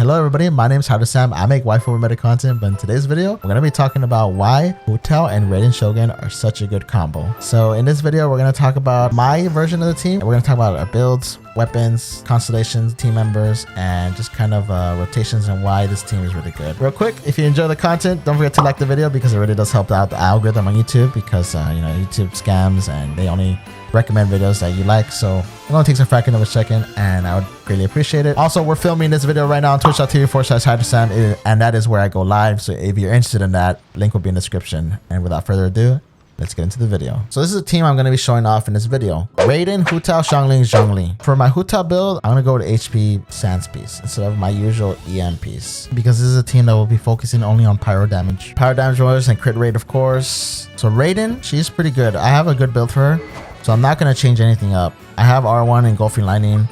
Hello everybody, my name is Sam. I make waifu related content, but in today's video, we're going to be talking about why Houkai and Raiden Shogun are such a good combo. So in this video, we're going to talk about my version of the team. We're going to talk about our builds, weapons, constellations, team members, and just kind of rotations and why this team is really good. Real quick, if you enjoy the content, don't forget to like the video because it really does help out the algorithm on YouTube because, YouTube scams and they only recommend videos that you like, so it only takes a fraction of a second and I would greatly appreciate it. Also, we're filming this video right now on twitch.tv/HydroSam, and that is where I go live, so if you're interested in that, link will be in the description. And without further ado, let's get into the video. So this is a team I'm going to be showing off in this video. Raiden, Houkai, Xiangling, Zhongli. For my Houkai build, I'm going to go with HP Sans piece instead of my usual EM piece because this is a team that will be focusing only on pyro damage. Pyro damage rolls and crit rate, of course. So Raiden, she's pretty good. I have a good build for her, so I'm not going to change anything up. I have R1 engulfing lightning.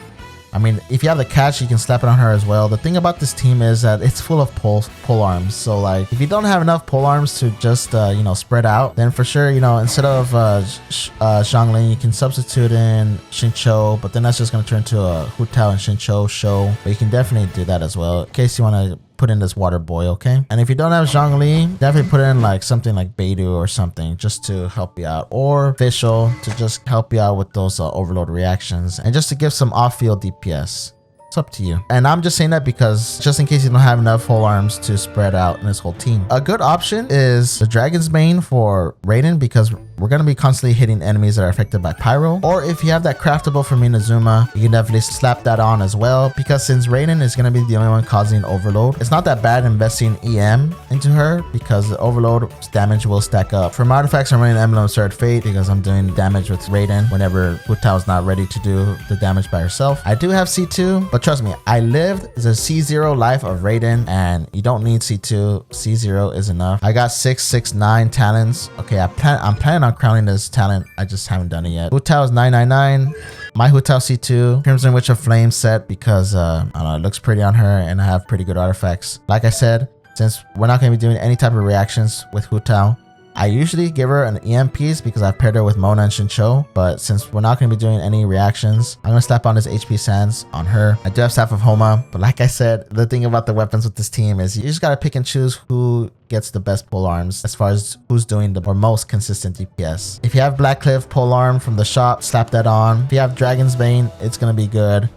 I mean, if you have the catch, you can slap it on her as well. The thing about this team is that it's full of pole arms. So like, if you don't have enough pole arms to just, spread out, then for sure, instead of Xiangling, you can substitute in Xinqiu, but then that's just going to turn to a Houkai and Xinqiu show. But you can definitely do that as well in case you want to put in this water boy, okay? And if you don't have Zhongli, definitely put in like something like Beidou or something just to help you out, or Fischl to just help you out with those overload reactions and just to give some off-field DPS. It's up to you. And I'm just saying that because just in case you don't have enough whole arms to spread out in this whole team. A good option is the Dragon's Bane for Raiden because we're going to be constantly hitting enemies that are affected by pyro. Or if you have that craftable for Minazuma, you can definitely slap that on as well because since Raiden is going to be the only one causing overload, it's not that bad investing EM into her because the overload damage will stack up. For my artifacts, I'm running Emblem of Sword Fate because I'm doing damage with Raiden whenever Houkai is not ready to do the damage by herself. I do have C2, but trust me, I lived the C0 life of Raiden and you don't need C2. C0 is enough. I got 669 talents. Okay, I'm planning on crowning this talent. I just haven't done it yet. Houkai is 999. My Houkai C2 Crimson Witch of Flame set because I don't know, it looks pretty on her and I have pretty good artifacts. Like I said, since we're not going to be doing any type of reactions with Houkai, I usually give her an EM piece because I've paired her with Mona and Xinqiu, but since we're not going to be doing any reactions, I'm going to slap on this HP Sans on her. I do have Staff of Homa, but like I said, the thing about the weapons with this team is you just got to pick and choose who gets the best pole arms as far as who's doing the most consistent DPS. If you have Blackcliff pole arm from the shop, slap that on. If you have Dragon's Bane, it's going to be good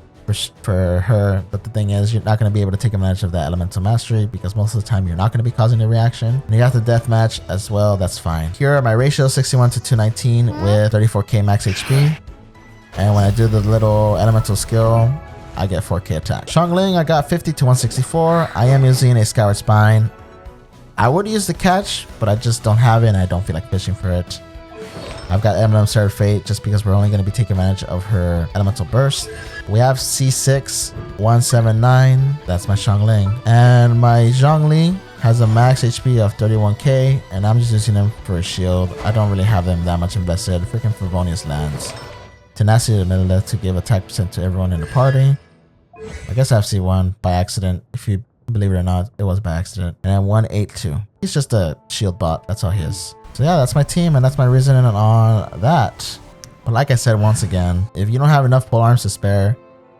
for her, but the thing is you're not going to be able to take advantage of that elemental mastery because most of the time you're not going to be causing a reaction. And you have the deathmatch as well, that's fine. Here are my ratios: 61 to 219 with 34k max HP, and when I do the little elemental skill I get 4k attack. Xiangling, I got 50 to 164. I am using a Skyward Spine. I would use the catch, but I just don't have it and I don't feel like fishing for it. I've got Emblem of Sword Fate just because we're only going to be taking advantage of her elemental burst. We have C6 179. That's my Xiangling. And my Zhongli has a max HP of 31k and I'm just using him for a shield. I don't really have them that much invested. Freaking Favonius lands. Tenacity of Megalith to give attack percent to everyone in the party. I guess I have C1 by accident. If you believe it or not, it was by accident. And then 182. He's just a shield bot. That's all he is. So yeah, that's my team and that's my reasoning on that. But like I said, once again, if you don't have enough pole arms to spare,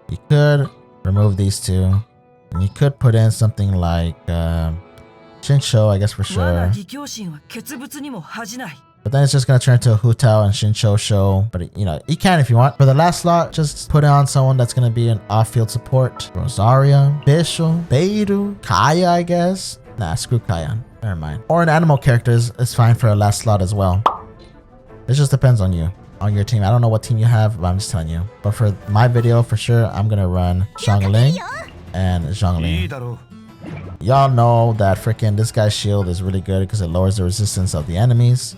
you could remove these two and you could put in something like Xinqiu, I guess for sure. But then it's just going to turn into a Houkai and Xinqiu show. But you can if you want. For the last slot, just put on someone that's going to be an off-field support. Rosaria, Fischl, Beidou, Kaya, I guess. Nah, screw Kaya. Never mind. Or an animal character is fine for a last slot as well. It just depends on you, on your team. I don't know what team you have, but I'm just telling you. But for my video, for sure, I'm going to run Xiangling and Zhongli. Y'all know that freaking this guy's shield is really good because it lowers the resistance of the enemies.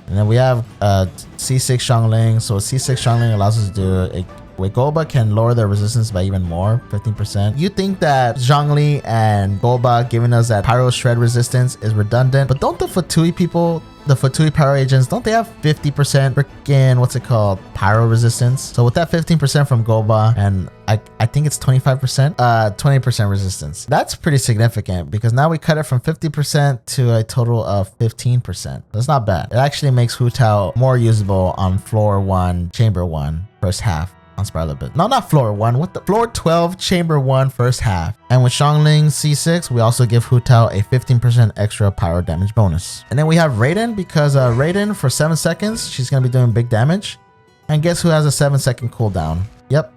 And then we have C6 Xiangling. So C6 Xiangling allows us to do a Goba can lower their resistance by even more, 15%. You think that Zhongli and Goba giving us that pyro shred resistance is redundant, but don't the Fatui people, the Fatui pyro agents, don't they have 50% freaking, what's it called, pyro resistance? So with that 15% from Goba and I think it's 25%, 20% resistance. That's pretty significant because now we cut it from 50% to a total of 15%. That's not bad. It actually makes Houkai more usable on floor 1, chamber 1, first half. on Spiral Abyss. No, not floor 1. What the? Floor 12, chamber 1, first half. And with Xiangling C6, we also give Hu Tao a 15% extra pyro damage bonus. And then we have Raiden, because Raiden, for 7 seconds, she's going to be doing big damage. And guess who has a 7-second cooldown? Yep,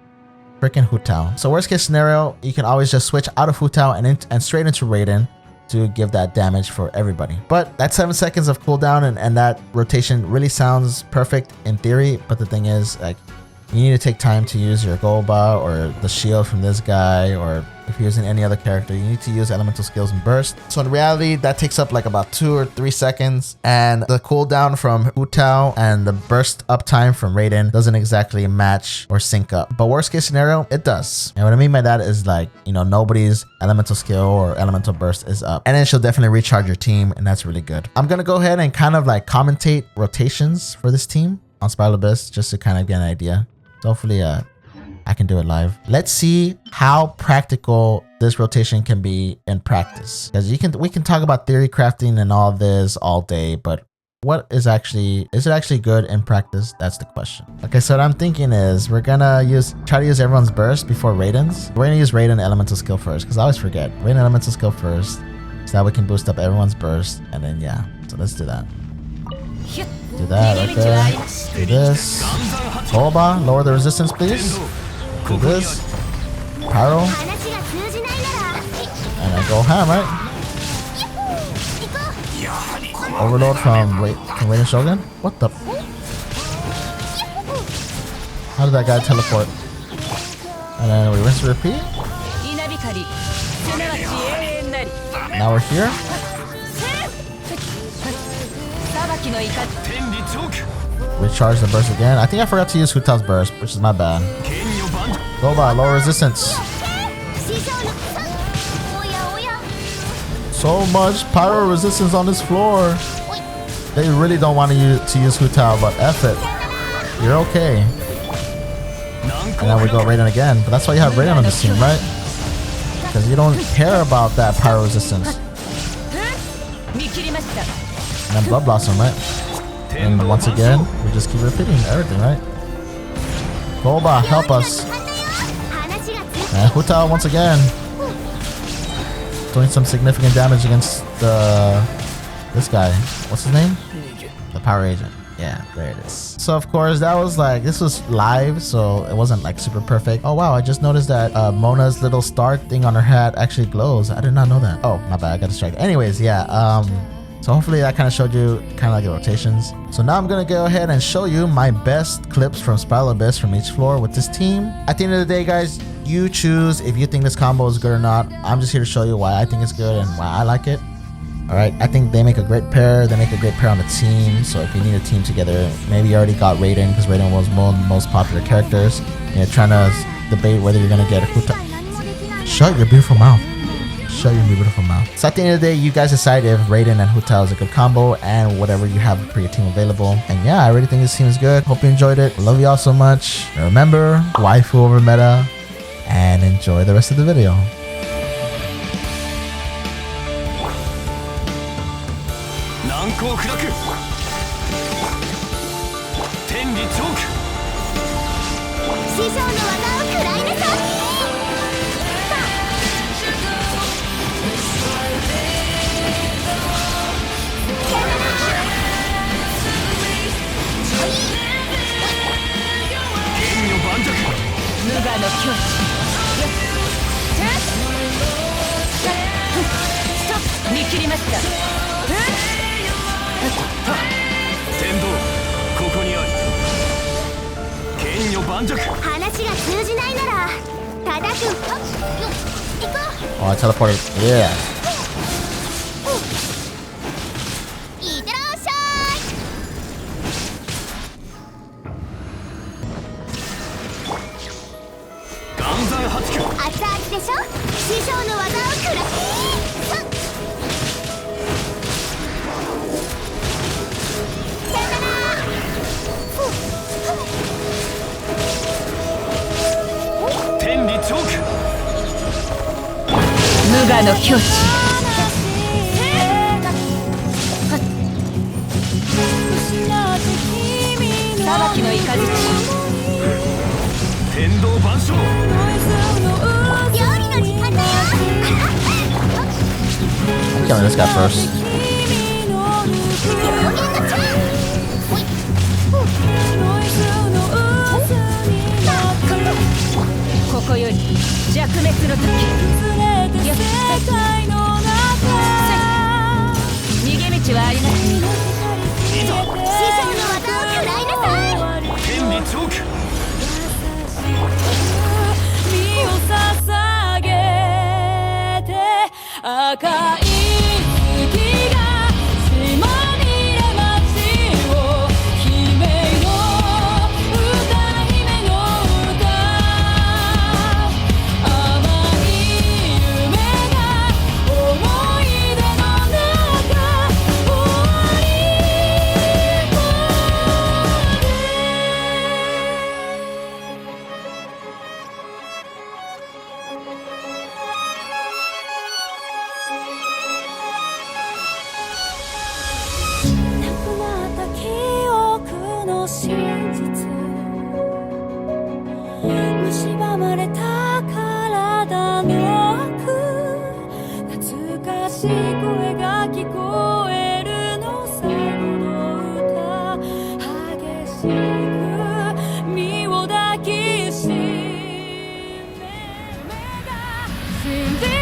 freaking Hu Tao. So worst case scenario, you can always just switch out of Hu Tao and straight into Raiden to give that damage for everybody. But that 7 seconds of cooldown and that rotation really sounds perfect in theory. But the thing is, like, you need to take time to use your Goba or the shield from this guy, or if you're using any other character, you need to use elemental skills and burst. So in reality, that takes up like about 2 or 3 seconds, and the cooldown from Hu Tao and the burst uptime from Raiden doesn't exactly match or sync up. But worst case scenario, it does. And what I mean by that is, like, you know, nobody's elemental skill or elemental burst is up, and then she'll definitely recharge your team, and that's really good. I'm gonna go ahead and kind of like commentate rotations for this team on Spiral Abyss just to kind of get an idea. So hopefully I can do it live. Let's see how practical this rotation can be in practice. Because we can talk about theory crafting and all this all day, but what is it actually good in practice? That's the question. Okay, so what I'm thinking is we're gonna try to use everyone's burst before Raiden's. We're gonna use Raiden elemental skill first, because I always forget. Raiden elemental skill first, so that we can boost up everyone's burst, and then yeah. So let's do that. Do that right there. Do this. Goba, lower the resistance, please. Do this. Pyro. And then go ham, right? Overload from Raiden Shogun? What the? How did that guy teleport? And then we rinse and repeat. Now we're here. Recharge the burst again. I think I forgot to use Hu Tao's burst, which is my bad. Goba, lower resistance. So much pyro resistance on this floor. They really don't want to use Hu Tao, but F it. You're okay. And then we go Raiden again. But that's why you have Raiden on this team, right? Because you don't care about that pyro resistance. And then Blood Blossom, right? And once again, we just keep repeating everything, right? Goba, help us. And Hu Tao once again. Doing some significant damage against this guy. What's his name? The Power Agent. Yeah, there it is. So of course, this was live, so it wasn't like super perfect. Oh wow, I just noticed that Mona's little star thing on her hat actually glows. I did not know that. Oh, my bad, I got distracted. Anyways, yeah, so hopefully that kind of showed you kind of like the rotations. So now I'm gonna go ahead and show you my best clips from Spiral Abyss from each floor with this team. At the end of the day, guys, you choose if you think this combo is good or not. I'm just here to show you why I think it's good and why I like it. All right, I think they make a great pair. They make a great pair on the team. So if you need a team together, maybe you already got Raiden because Raiden was one of the most popular characters. You're trying to debate whether you're gonna get a Hu Tao. Shut your beautiful mouth. Shut your beautiful mouth. So at the end of the day, you guys decide if Raiden and Hu Tao is a good combo and whatever you have for your team available. And yeah, I really think this team is good. Hope you enjoyed it. Love you all so much. And remember, waifu over meta, and enjoy the rest of the video. Oh, I teleported. Yeah. Killing this guy first. ここより弱滅の時よし逃げ道はありません。師匠の技を食らいなさい。天理チョーク身を捧げて赤い月が血まみれ街を姫の歌姫の歌甘い夢が思い出の中終わりまなくなった記憶の真実蝕まれた体の奥懐かしい声が聞こえるの最後の歌激しく身を抱きしめ目が死んで